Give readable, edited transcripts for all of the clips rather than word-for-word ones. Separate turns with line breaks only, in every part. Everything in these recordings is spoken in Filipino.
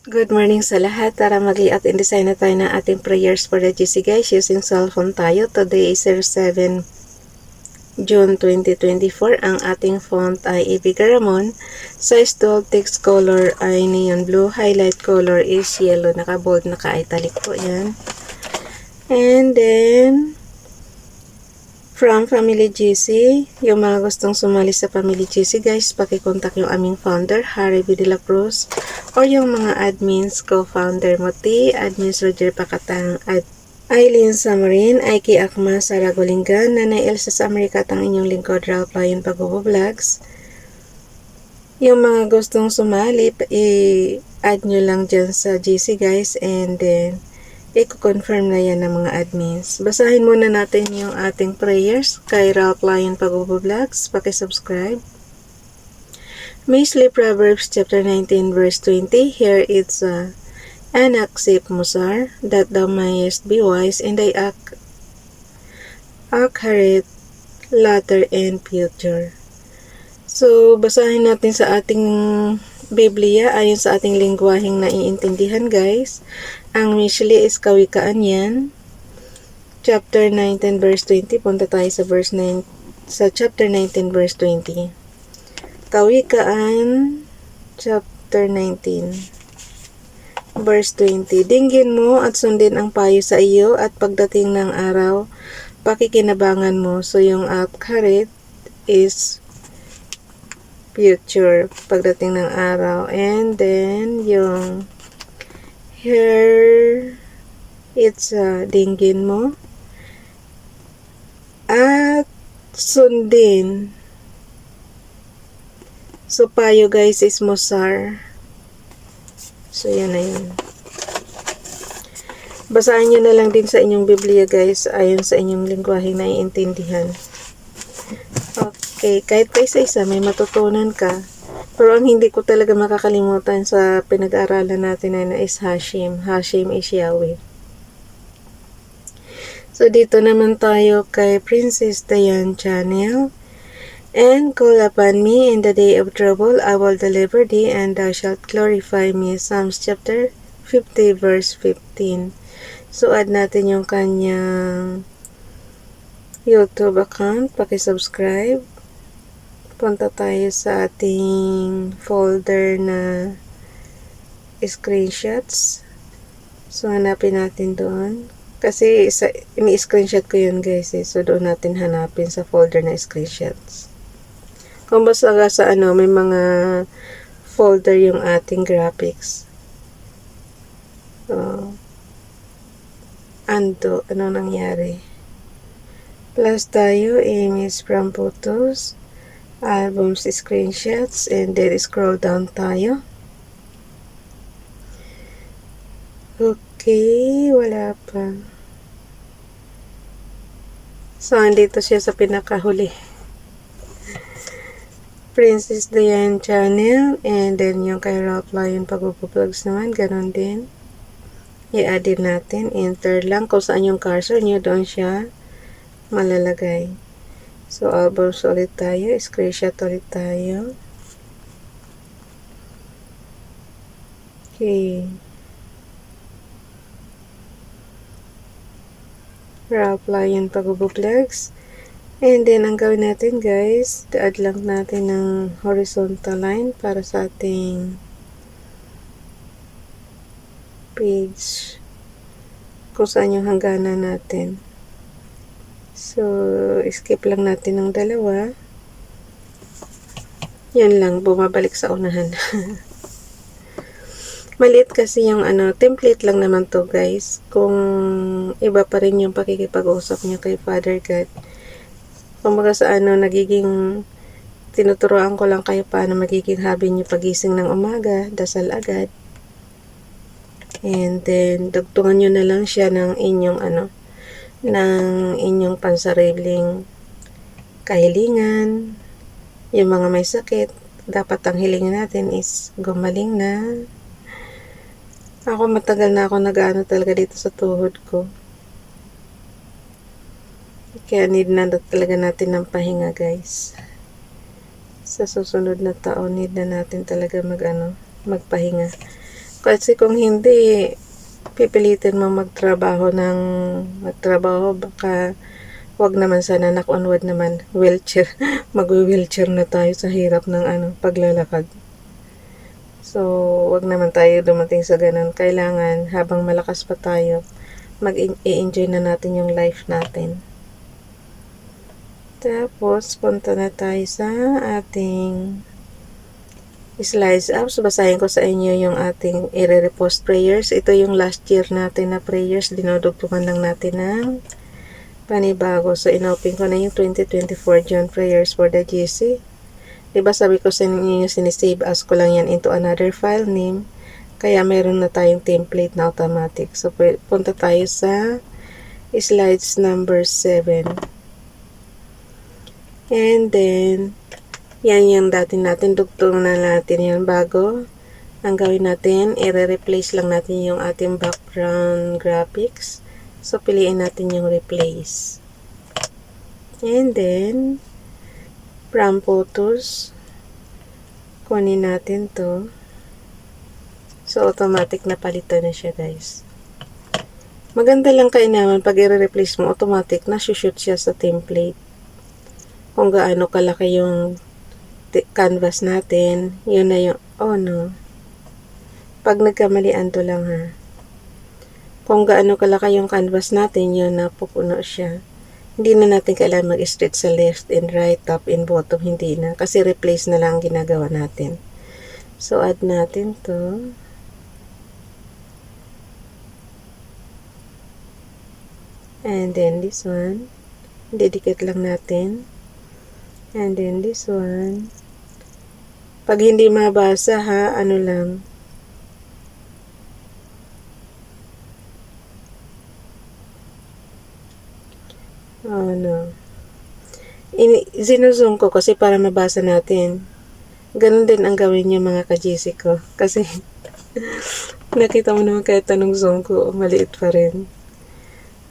Good morning sa lahat. Tara mag-layout and design na tayo ng ating prayers for the GC guys. Using cellphone tayo. Today is 7 June 2024. Ang ating font ay EB Garamond. Size 12, text color ay neon blue. Highlight color is yellow. Naka-bold, naka-italic po yan. And then, from Family GC, yung mga gustong sumali sa Family GC guys, pakikontak yung aming founder, Harry B. De La Cruz, or yung mga admins, co-founder Moti, admins Roger Pacatang, at Eileen Samarin, Aiki Akma, Sara Golingan, Nanay Elsa sa Amerika at ang inyong lingkod, Ralph Lion Pag-Vlogs. Yung mga gustong sumali, i-add nyo lang dyan sa GC guys, and then i-confirm na yan ng mga admins. Basahin muna natin yung ating prayers kay Ralph Lion Pag-Vlogs. Paki-subscribe. May sleep Proverbs chapter 19 verse 20. Here it's anak sip musar, that thou mayest be wise, and thy accurate latter and future. So, basahin natin sa ating Biblia ayon sa ating lingwaheng naiintindihan guys. Ang Mishli is Kawikaan yan. Chapter 19 verse 20. Punta tayo sa verse 9 sa chapter 19 verse 20. Kawikaan chapter 19 verse 20. Dinggin mo at sundin ang payo sa iyo, at pagdating ng araw pakikinabangan mo. So yung akharit is future, pagdating ng araw. And then yung here it's dinggin mo at sundin. So payo guys is musar. So yan na yun. Basahin nyo na lang din sa inyong Biblia guys ayon sa inyong lingwaheng naiintindihan. Okay, kahit pa isa-isa may matutunan ka. Pero ang hindi ko talaga makakalimutan sa pinag-aaralan natin na is Hashim. Hashim is Yahweh. So dito naman tayo kay Princess Diane Channel. And call upon me in the day of trouble, I will deliver thee, and thou shalt glorify me. Psalms chapter 50 verse 15. So add natin yung kanyang YouTube account. Paki-subscribe. Punta tayo sa ating folder na screenshots. So hanapin natin doon. Kasi ini-screenshot ko yun guys. So doon natin hanapin sa folder na screenshots. Kung basta sa may mga folder yung ating graphics. So, ano nangyari? Plus tayo, image from photos, albums, screenshots, and then scroll down tayo. Okay, wala pa. So, andito siya sa pinakahuli. Princess Diane Channel, and then yung kay Ralph Lion Pag-Vlogs naman, ganun din. I-add din natin, enter lang kung saan yung cursor nyo, doon siya malalagay. So, albums ulit tayo, screenshot ulit tayo. Okay. Ralph Lion Pag-Vlogs. And then, ang gawin natin guys, i-add lang natin ng horizontal line para sa ating page. Kung saan yung hangganan natin. So, skip lang natin ng dalawa. Yan lang, bumabalik sa unahan. Maliit kasi yung template lang naman to guys. Kung iba pa rin yung pakikipag-usap nyo kay Father God. Kumbaga sa nagiging tinuturoan ko lang kayo paano magiging hobby nyo pagising ng umaga, dasal agad. And then, dugtungan nyo na lang siya ng inyong ng inyong pansariling kahilingan. Yung mga may sakit, dapat ang hilingan natin is gumaling na. Ako matagal na ako nag-ano talaga dito sa tuhod ko. Kaya need na talaga natin ng pahinga guys. Sa susunod na taon, need na natin talaga magpahinga. Kasi kung hindi, pipilitin mo magtrabaho, baka wag naman sana, knock on wood naman, wheelchair. Mag-wheelchair na tayo sa hirap ng paglalakad. So, wag naman tayo dumating sa ganun. Kailangan, habang malakas pa tayo, mag-i-enjoy na natin yung life natin. Tapos, punta na tayo sa ating slides apps. Basahin ko sa inyo yung ating i-repost prayers. Ito yung last year natin na prayers. Dinudugtungan lang natin ng panibago. So, inopen ko na yung 2024 June prayers for the GC. Diba sabi ko sa inyo, sinisave as ko lang yan into another file name. Kaya meron na tayong template na automatic. So, punta tayo sa slides number 7. And then, yan yung dati natin. Dugtong na natin yan bago. Ang gawin natin, i-replace lang natin yung ating background graphics. So, piliin natin yung replace. And then, from photos, kunin natin to. So, automatic na palitan na siya, guys. Maganda lang kainaman pag i-replace mo, automatic na shoot siya sa template. Kung gaano kalaki yung canvas natin, yun na yung, oh no. Pag nagkamalian to lang ha. Kung gaano kalaki yung canvas natin, yun na pupuno siya. Hindi na natin kailangan mag-straight sa left and right, top and bottom, hindi na. Kasi replace na lang ginagawa natin. So, add natin to. And then this one. Didikit lang natin. And then this one. Pag hindi mabasa ha, ano lang. Oh no. Zinuzong ko kasi para mabasa natin. Ganun din ang gawin niyo mga ka-GC ko. Kasi nakita mo naman kahit anong zoom ko, maliit pa rin.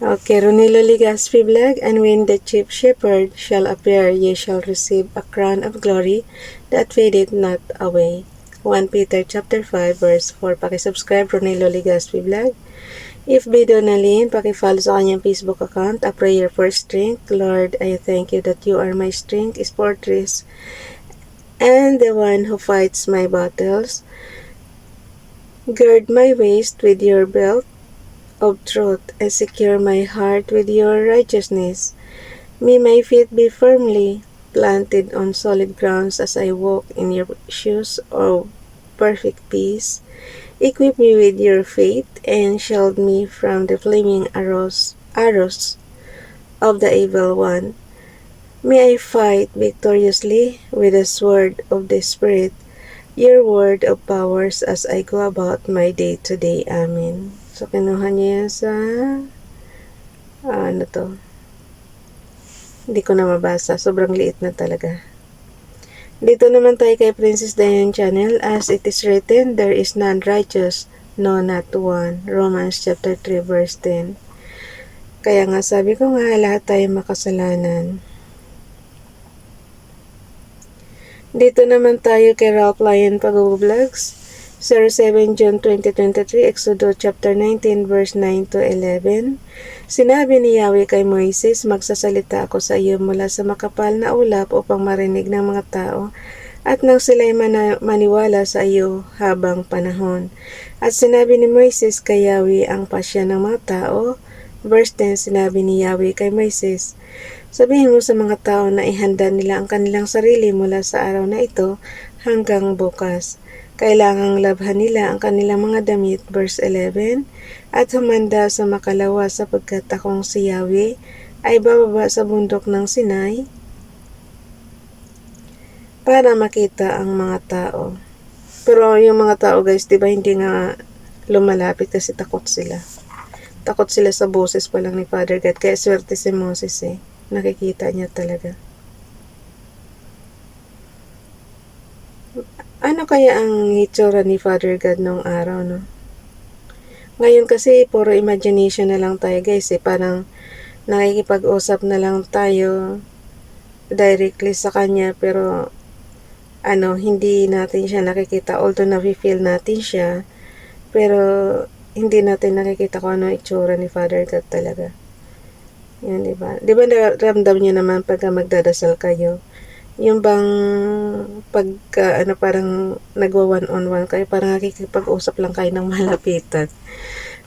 Okay, Ronilo Legaspi Vlog. And when the chief shepherd shall appear, ye shall receive a crown of glory that fadeth not away. 1 Peter chapter 5 verse 4. Pakisubscribe Ronilo Legaspi Vlog. If Bido Nalin, paki-follow sa kanyang Facebook account, A Prayer for Strength. Lord, I thank you that you are my strength, is fortress, and the one who fights my battles. Gird my waist with your belt of truth, and secure my heart with your righteousness. May my feet be firmly planted on solid grounds as I walk in your shoes of perfect peace. Equip me with your faith, and shield me from the flaming arrows of the evil one. May I fight victoriously with the sword of the Spirit, your word of powers as I go about my day-to-day. Amen. So, kinuha niya yan sa, ano to? Hindi ko na mabasa. Sobrang liit na talaga. Dito naman tayo kay Princess Diane Channel. As it is written, there is none righteous, no, not one. Romans chapter 3 verse 10. Kaya nga sabi ko nga, lahat tayo makasalanan. Dito naman tayo kay Ralph Lion Pag-Vlogs. 07 June 2023, Exodus chapter 19 verse 9 to 11. Sinabi ni Yahweh kay Moises, magsasalita ako sa iyo mula sa makapal na ulap upang marinig ng mga tao at nang sila'y maniwala sa iyo habang panahon. At sinabi ni Moises kay Yahweh ang pasya ng mga tao. Verse 10, sinabi ni Yahweh kay Moises, sabihin mo sa mga tao na ihanda nila ang kanilang sarili mula sa araw na ito hanggang bukas. Kailangang labhan nila ang kanilang mga damit, verse 11, at humanda sa makalawa sapagkat akong si Yahweh ay bababa sa bundok ng Sinai para makita ang mga tao. Pero yung mga tao guys, diba hindi nga lumalapit kasi takot sila. Takot sila sa boses pa lang ni Father God. Kaya swerte si Moses nakikita niya talaga. Ano kaya ang hitsura ni Father God nung araw, no? Ngayon kasi, puro imagination na lang tayo, guys, Parang nakikipag-usap na lang tayo directly sa kanya, pero, hindi natin siya nakikita. Although, na-feel natin siya, Pero hindi natin nakikita kung ano itsura ni Father God talaga. Yan, diba? Diba ramdam nyo naman pagka magdadasal kayo? Yung bang pagka parang nagwa one-on-one kayo, parang nakikipag-usap lang kayo ng malapitan.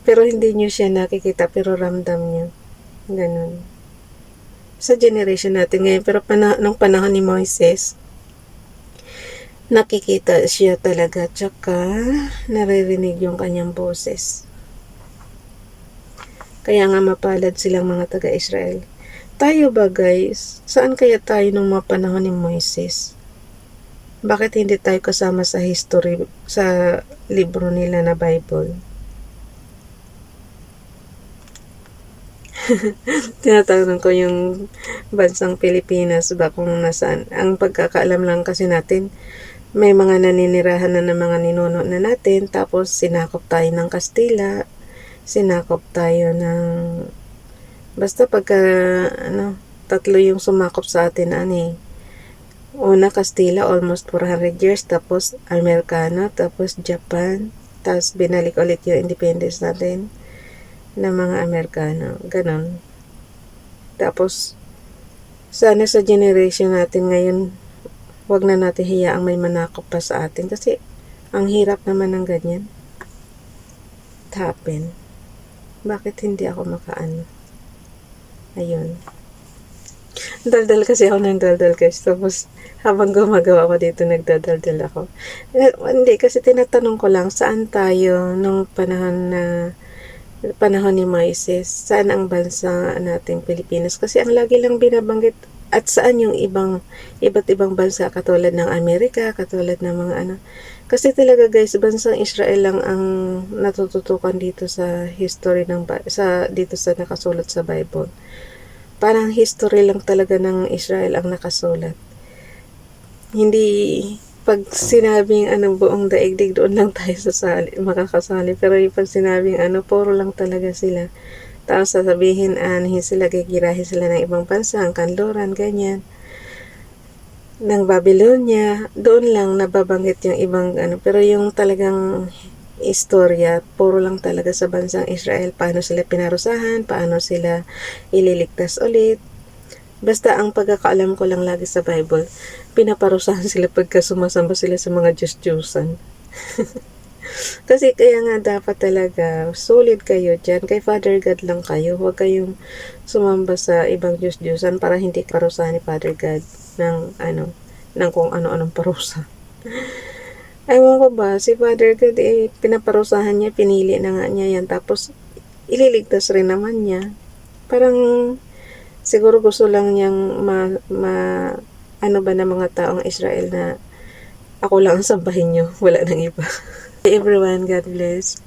Pero hindi nyo siya nakikita, pero ramdam nyo. Ganun. Sa generation natin ngayon, pero nung panahon ni Moises, nakikita siya talaga, tsaka naririnig yung kanyang boses. Kaya nga mapalad silang mga taga-Israel. Tayo ba guys, saan kaya tayo nung mga panahon ni Moises? Bakit hindi tayo kasama sa history, sa libro nila na Bible? Tinatanong ko yung bansang Pilipinas ba kung nasaan. Ang pagkakaalam lang kasi natin, may mga naninirahan na ng mga ninuno na natin, tapos sinakop tayo ng Kastila, sinakop tayo ng, basta pagka, tatlo yung sumakop sa atin, una Kastila, almost 400 years, tapos Amerikano, tapos Japan, tapos binalik ulit yung independence natin ng mga Amerikano, ganon. Tapos, sana sa generation natin ngayon, wag na natin hiyaang may manakop pa sa atin kasi ang hirap naman ng ganyan. It happen. Bakit hindi ako makaano? Ayun. Daldal kasi ako ng daldal guys. Tapos habang gumagawa ako dito, nagdadaldal ako. Hindi, kasi tinatanong ko lang, saan tayo nung panahon ni Moises? Saan ang bansa nating Pilipinas? Kasi ang lagi lang binabanggit, at saan yung iba't ibang bansa katulad ng Amerika, katulad ng mga Kasi talaga guys, bansang Israel lang ang natututukan dito sa history dito sa nakasulat sa Bible. Parang history lang talaga ng Israel ang nakasulat. Hindi pag sinabing buong daigdig, doon lang tayo makakasali. Pero yung pag sinabing puro lang talaga sila. Tapos sasabihin, sila, gigirahin sila ng ibang bansa, ang Kanluran, ganyan. Ng Babylonia, doon lang nababanggit yung ibang pero yung talagang istorya, puro lang talaga sa bansang Israel. Paano sila pinarusahan, paano sila ililigtas ulit. Basta ang pagkakaalam ko lang lagi sa Bible, pinaparusahan sila pagka sumasamba sila sa mga Diyos-Diyosan. Kasi kaya nga dapat talaga solid kayo dyan. Kay Father God lang kayo. Huwag kayong sumamba sa ibang Diyos-Diyosan para hindi parusahan ni Father God ng kung ano-anong parusa. Ewan ko ba, si Father God pinaparusahan niya, pinili na nga niya yan. Tapos ililigtas rin naman niya. Parang siguro gusto lang niyang ng mga taong Israel na ako lang ang sambahin niyo, wala nang iba. Everyone, God bless.